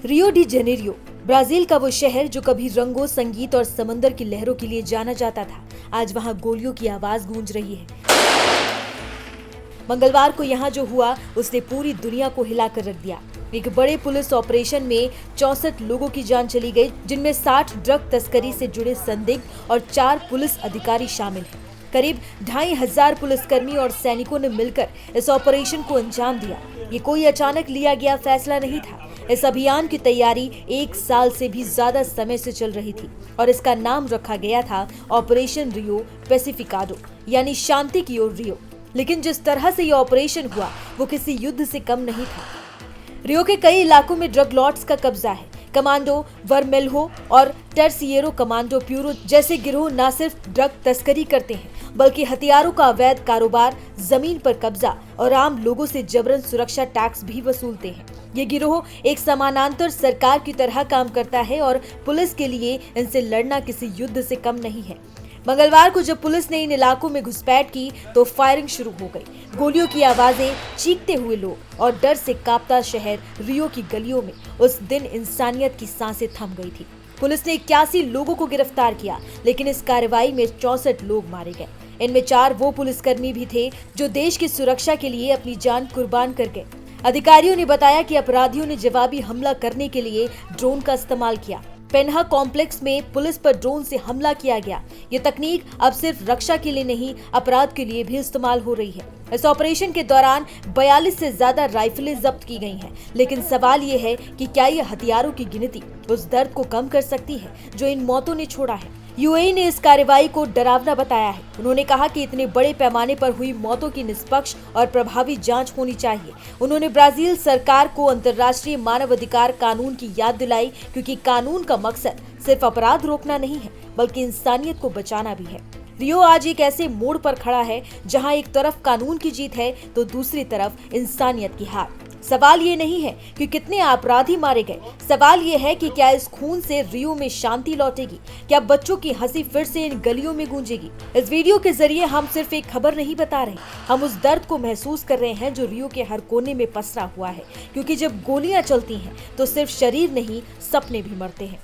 Rio de Janeiro Brazil का वो शहर जो कभी रंगों, संगीत और समंदर की लहरों के लिए जाना जाता था, आज वहाँ गोलियों की आवाज गूंज रही है। मंगलवार को यहाँ जो हुआ उसने पूरी दुनिया को हिलाकर रख दिया। एक बड़े पुलिस ऑपरेशन में 64 लोगों की जान चली गई, जिनमें 60 ड्रग तस्करी से जुड़े संदिग्ध और 4 पुलिस अधिकारी शामिल हैं। करीब 2500 पुलिसकर्मी और सैनिकों ने मिलकर इस ऑपरेशन को अंजाम दिया। ये कोई अचानक लिया गया फैसला नहीं था। इस अभियान की तैयारी 1 साल से भी ज्यादा समय से चल रही थी और इसका नाम रखा गया था ऑपरेशन रियो पैसिफिकाडो, यानी शांति की ओर रियो। लेकिन जिस तरह से ये ऑपरेशन हुआ वो किसी युद्ध से कम नहीं था। रियो के कई इलाकों में ड्रग लॉर्ड्स का कब्जा है। कमांडो वर्मेल्हो और टर्सिएरो कमांडो प्यूरो जैसे गिरोह न सिर्फ ड्रग तस्करी करते हैं, बल्कि हथियारों का अवैध कारोबार, जमीन पर कब्जा और आम लोगों से जबरन सुरक्षा टैक्स भी वसूलते हैं। ये गिरोह एक समानांतर सरकार की तरह काम करता है और पुलिस के लिए इनसे लड़ना किसी युद्ध से कम नहीं है। मंगलवार को जब पुलिस ने इन इलाकों में घुसपैठ की तो फायरिंग शुरू हो गई। गोलियों की आवाजें, चीखते हुए लोग और डर से कांपता शहर रियो की गलियों में उस दिन इंसानियत की सांसें थम गई थी। पुलिस ने 81 लोगों को गिरफ्तार किया, लेकिन इस कार्रवाई में 64 लोग मारे गए। इनमें 4 वो पुलिसकर्मी भी थे जो देश की सुरक्षा के लिए अपनी जान कुर्बान कर गए। अधिकारियों ने बताया कि अपराधियों ने जवाबी हमला करने के लिए ड्रोन का इस्तेमाल किया। पेन्हा कॉम्प्लेक्स में पुलिस पर ड्रोन से हमला किया गया। ये तकनीक अब सिर्फ रक्षा के लिए नहीं, अपराध के लिए भी इस्तेमाल हो रही है। इस ऑपरेशन के दौरान 42 से ज्यादा राइफलें जब्त की गई हैं। लेकिन सवाल ये है कि क्या ये हथियारों की गिनती उस दर्द को कम कर सकती है जो इन मौतों ने छोड़ा है। यूएई ने इस कार्रवाई को डरावना बताया है। उन्होंने कहा कि इतने बड़े पैमाने पर हुई मौतों की निष्पक्ष और प्रभावी जांच होनी चाहिए। उन्होंने ब्राजील सरकार को अंतर्राष्ट्रीय मानवाधिकार कानून की याद दिलाई, क्योंकि कानून का मकसद सिर्फ अपराध रोकना नहीं है, बल्कि इंसानियत को बचाना भी है। रियो आज एक ऐसे मोड़ पर खड़ा है जहां एक तरफ कानून की जीत है तो दूसरी तरफ इंसानियत की हार। सवाल ये नहीं है कि कितने अपराधी मारे गए, सवाल ये है कि क्या इस खून से रियो में शांति लौटेगी, क्या बच्चों की हंसी फिर से इन गलियों में गूंजेगी। इस वीडियो के जरिए हम सिर्फ एक खबर नहीं बता रहे, हम उस दर्द को महसूस कर रहे हैं जो रियो के हर कोने में पसरा हुआ है। क्योंकि जब गोलियां चलती हैं तो सिर्फ शरीर नहीं, सपने भी मरते हैं।